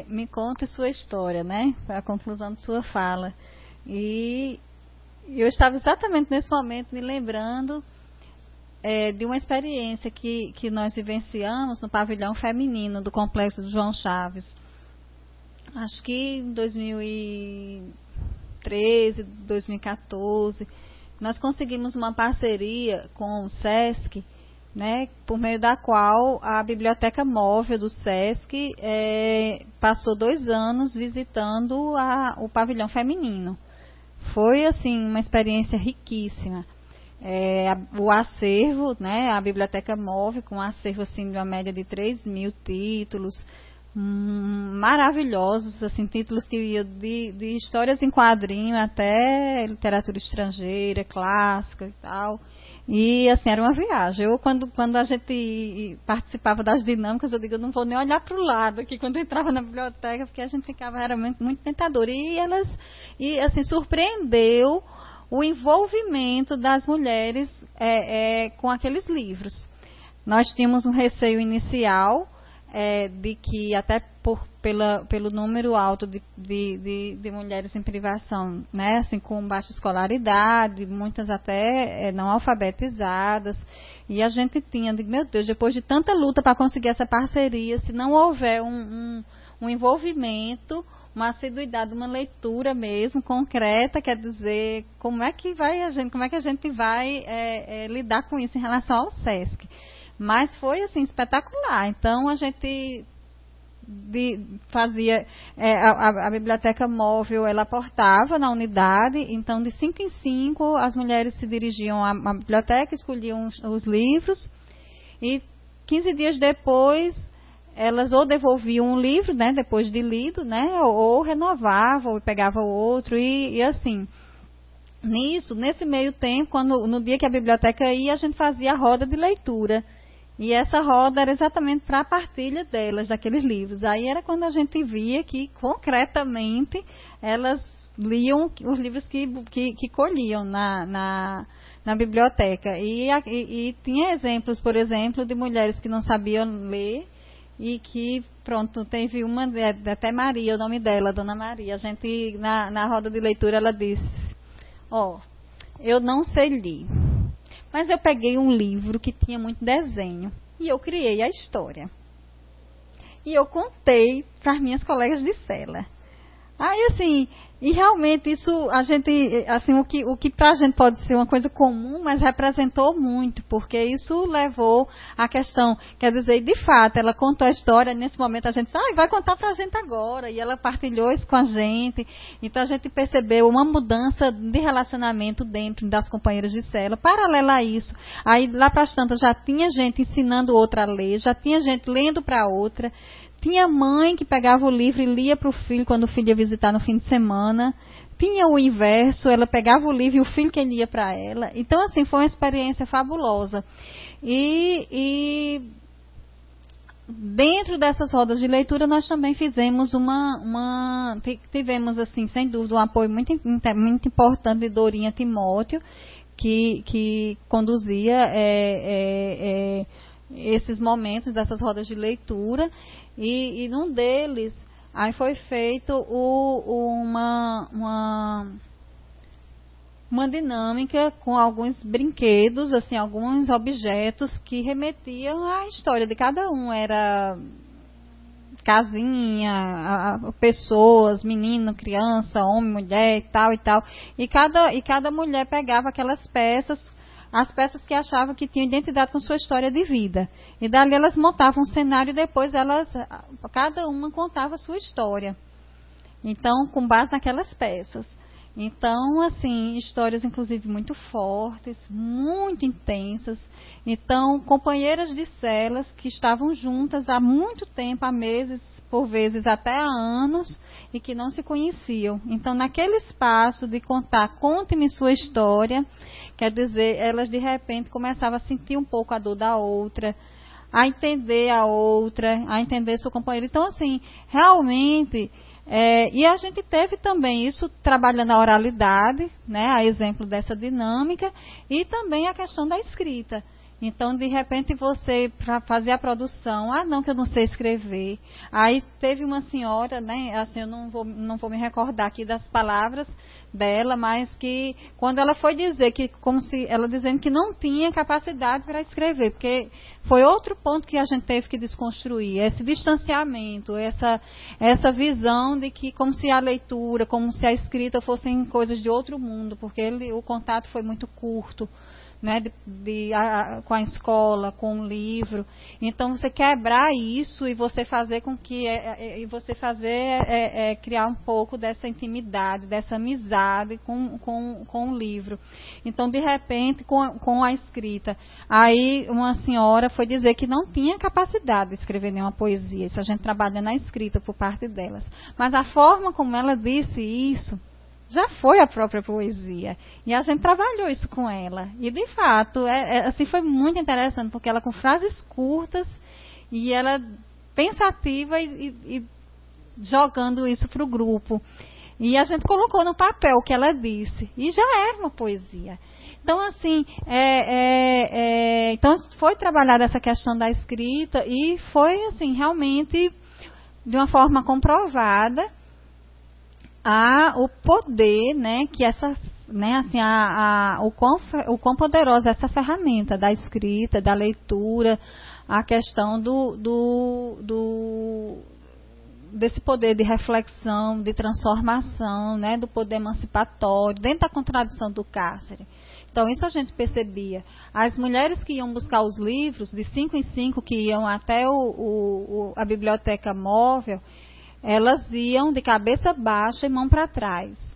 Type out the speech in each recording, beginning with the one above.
Me conte sua história, né? Foi a conclusão de sua fala. E eu estava exatamente nesse momento me lembrando de uma experiência que nós vivenciamos no pavilhão feminino do Complexo do João Chaves. Acho que em 2013, 2014, nós conseguimos uma parceria com o SESC, né, por meio da qual a Biblioteca Móvel do SESC passou 2 anos visitando o pavilhão feminino. Foi, assim, uma experiência riquíssima. O acervo, né, a Biblioteca Móvel, com um acervo assim, de uma média de 3.000 títulos, maravilhosos, assim, títulos que iam de histórias em quadrinho até literatura estrangeira, clássica e tal. E assim, era uma viagem. Eu, quando a gente participava das dinâmicas, eu digo, eu não vou nem olhar para o lado aqui quando eu entrava na biblioteca, porque a gente ficava, era muito tentador. E assim, surpreendeu o envolvimento das mulheres com aqueles livros. Nós tínhamos um receio inicial de que, até pelo número alto de mulheres em privação, né, assim, com baixa escolaridade, muitas até não alfabetizadas, e a gente tinha, meu Deus, depois de tanta luta para conseguir essa parceria, se não houver um envolvimento, uma assiduidade, uma leitura mesmo concreta, quer dizer, como é que a gente vai lidar com isso em relação ao SESC. Mas foi assim espetacular. Então a gente fazia a biblioteca móvel, ela aportava na unidade. Então de 5 em 5 as mulheres se dirigiam à biblioteca, escolhiam os livros e 15 dias depois elas ou devolviam um livro, né, depois de lido, né, ou renovavam ou pegavam outro e assim. Nesse meio tempo, no dia que a biblioteca ia, a gente fazia a roda de leitura. E essa roda era exatamente para a partilha delas, daqueles livros. Aí era quando a gente via que, concretamente, elas liam os livros que colhiam na biblioteca. E tinha exemplos, por exemplo, de mulheres que não sabiam ler e que, pronto, teve uma, até Maria, o nome dela, Dona Maria. A gente, na roda de leitura, ela disse, eu não sei ler. Mas eu peguei um livro que tinha muito desenho e eu criei a história. E eu contei para as minhas colegas de cela. Aí, assim, e realmente isso, a gente, assim, o que para a gente pode ser uma coisa comum, mas representou muito, porque isso levou à questão, quer dizer, de fato, ela contou a história, nesse momento a gente disse, vai contar para a gente agora, e ela partilhou isso com a gente, então a gente percebeu uma mudança de relacionamento dentro das companheiras de cela, paralela a isso, aí lá para as tantas já tinha gente ensinando outra a ler, já tinha gente lendo para outra. Tinha mãe que pegava o livro e lia para o filho quando o filho ia visitar no fim de semana. Tinha o inverso, ela pegava o livro e o filho que lia para ela. Então, assim, foi uma experiência fabulosa. E dentro dessas rodas de leitura, nós também fizemos tivemos, assim, sem dúvida, um apoio muito importante de Dorinha Timóteo, que conduzia esses momentos dessas rodas de leitura, e num deles aí foi feito uma dinâmica com alguns brinquedos, assim, alguns objetos que remetiam à história de cada um. Era casinha, pessoas, menino, criança, homem, mulher e tal. E cada mulher pegava aquelas peças, as peças que achavam que tinham identidade com sua história de vida. E dali elas montavam um cenário e depois cada uma contava a sua história. Então, com base naquelas peças. Então, assim, histórias inclusive muito fortes, muito intensas. Então, companheiras de celas que estavam juntas há muito tempo, há meses, por vezes até há anos, e que não se conheciam. Então, naquele espaço de conte-me sua história, quer dizer, elas de repente começavam a sentir um pouco a dor da outra, a entender a outra, a entender sua companheira. Então, assim, realmente E a gente teve também isso trabalhando a oralidade, né, a exemplo dessa dinâmica, e também a questão da escrita. Então, de repente, você, para fazer a produção, não, que eu não sei escrever. Aí teve uma senhora, né, assim, eu não vou me recordar aqui das palavras dela, mas que quando ela foi dizer que, como se ela dizendo que não tinha capacidade para escrever, porque foi outro ponto que a gente teve que desconstruir, esse distanciamento, essa visão de que como se a leitura, como se a escrita fossem coisas de outro mundo, porque o contato foi muito curto, né, com a escola, com o livro. Então, você quebrar isso e você fazer com que criar um pouco dessa intimidade, dessa amizade com o livro. Então, de repente, com a escrita, aí uma senhora foi dizer que não tinha capacidade de escrever nenhuma poesia. Isso a gente trabalha na escrita por parte delas. Mas a forma como ela disse isso já foi a própria poesia. E a gente trabalhou isso com ela. E, de fato, assim, foi muito interessante, porque ela com frases curtas e ela pensativa e jogando isso para o grupo. E a gente colocou no papel o que ela disse. E já era uma poesia. Então, assim, então foi trabalhada essa questão da escrita e foi, assim, realmente de uma forma comprovada o poder, né, que essa, né, assim, o quão poderosa é essa ferramenta da escrita, da leitura, a questão desse poder de reflexão, de transformação, né, do poder emancipatório, dentro da contradição do cárcere. Então, isso a gente percebia. As mulheres que iam buscar os livros, de 5 em 5, que iam até a biblioteca móvel, elas iam de cabeça baixa e mão para trás.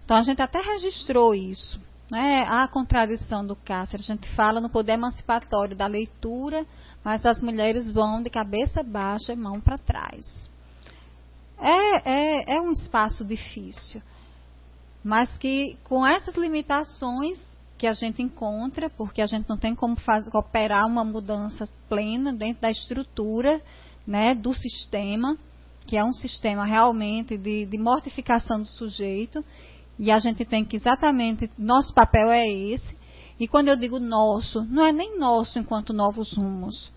Então, a gente até registrou isso, né? A contradição do cárcere. A gente fala no poder emancipatório da leitura, mas as mulheres vão de cabeça baixa e mão para trás. É um espaço difícil, mas que com essas limitações que a gente encontra, porque a gente não tem como operar uma mudança plena dentro da estrutura, né, do sistema, que é um sistema realmente de mortificação do sujeito, e a gente tem que exatamente, nosso papel é esse, e quando eu digo nosso, não é nem nosso enquanto Novos Rumos,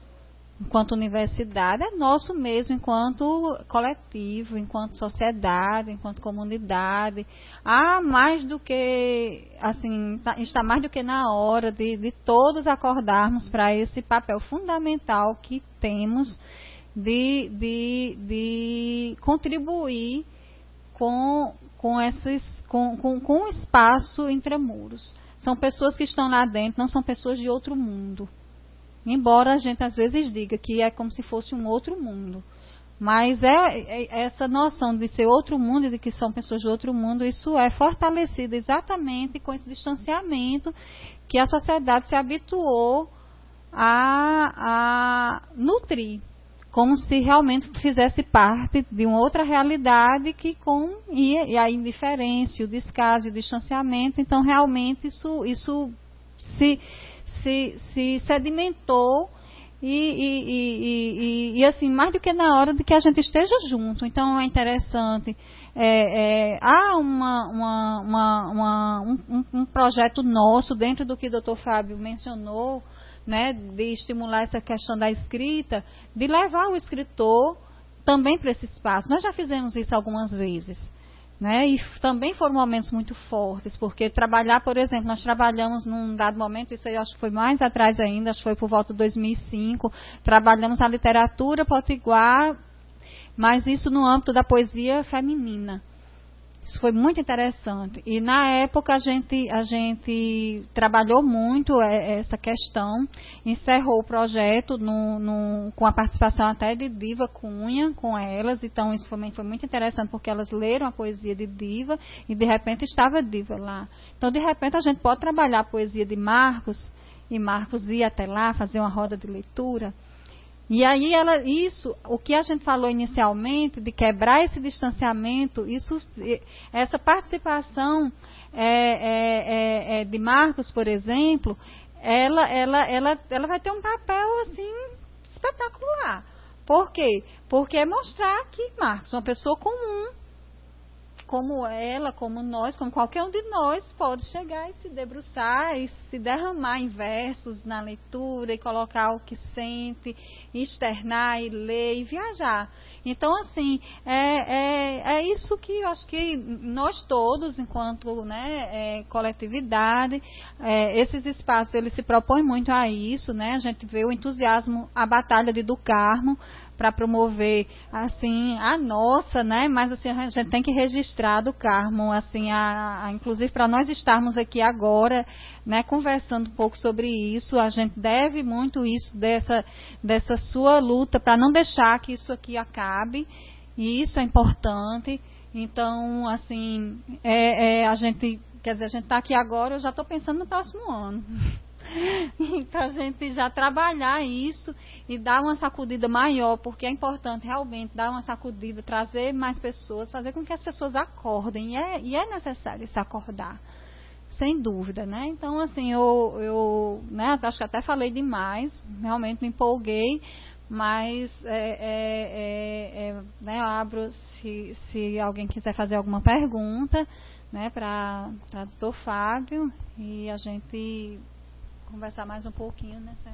enquanto universidade, é nosso mesmo enquanto coletivo, enquanto sociedade, enquanto comunidade. Mais do que, assim, está mais do que na hora de todos acordarmos para esse papel fundamental que temos de contribuir com o espaço intramuros. São pessoas que estão lá dentro, não são pessoas de outro mundo. Embora a gente às vezes diga que é como se fosse um outro mundo. Mas essa noção de ser outro mundo e de que são pessoas de outro mundo, isso é fortalecido exatamente com esse distanciamento que a sociedade se habituou a nutrir. Como se realmente fizesse parte de uma outra realidade e a indiferença, o descaso e o distanciamento. Então, realmente, isso se sedimentou e assim, mais do que na hora de que a gente esteja junto. Então, é interessante. Há um projeto nosso, dentro do que o Dr. Fábio mencionou, né, de estimular essa questão da escrita, de levar o escritor também para esse espaço. Nós já fizemos isso algumas vezes, né, e também foram momentos muito fortes, porque trabalhar, por exemplo, nós trabalhamos num dado momento, isso aí eu acho que foi mais atrás ainda, acho que foi por volta de 2005, trabalhamos a literatura potiguar, mas isso no âmbito da poesia feminina. Isso foi muito interessante. E na época a gente trabalhou muito essa questão, encerrou o projeto com a participação até de Diva Cunha com elas. Então isso também foi muito interessante, porque elas leram a poesia de Diva e de repente estava Diva lá. Então de repente a gente pode trabalhar a poesia de Marcos, e Marcos ia até lá fazer uma roda de leitura. E aí o que a gente falou inicialmente, de quebrar esse distanciamento, essa participação de Marcos, por exemplo, ela vai ter um papel assim espetacular. Por quê? Porque é mostrar que Marcos é uma pessoa comum, como ela, como nós, como qualquer um de nós, pode chegar e se debruçar e se derramar em versos na leitura e colocar o que sente, e externar e ler e viajar. Então, assim, é isso que eu acho que nós todos, enquanto, né, coletividade, esses espaços, eles se propõem muito a isso, né? A gente vê o entusiasmo, a Batalha do Carmo, para promover, assim, a nossa, né? Mas, assim, a gente tem que registrar do Carmo, assim, inclusive para nós estarmos aqui agora, né, conversando um pouco sobre isso, a gente deve muito isso, dessa sua luta, para não deixar que isso aqui acabe, e isso é importante. Então, assim, a gente, quer dizer, a gente está aqui agora, eu já estou pensando no próximo ano. Para a gente já trabalhar isso e dar uma sacudida maior, porque é importante realmente dar uma sacudida, trazer mais pessoas, fazer com que as pessoas acordem, e é necessário se acordar, sem dúvida, né? Então, assim, eu né, acho que até falei demais, realmente me empolguei, mas né, eu abro se alguém quiser fazer alguma pergunta, né, para o Dr. Fábio, e a gente conversar mais um pouquinho nessa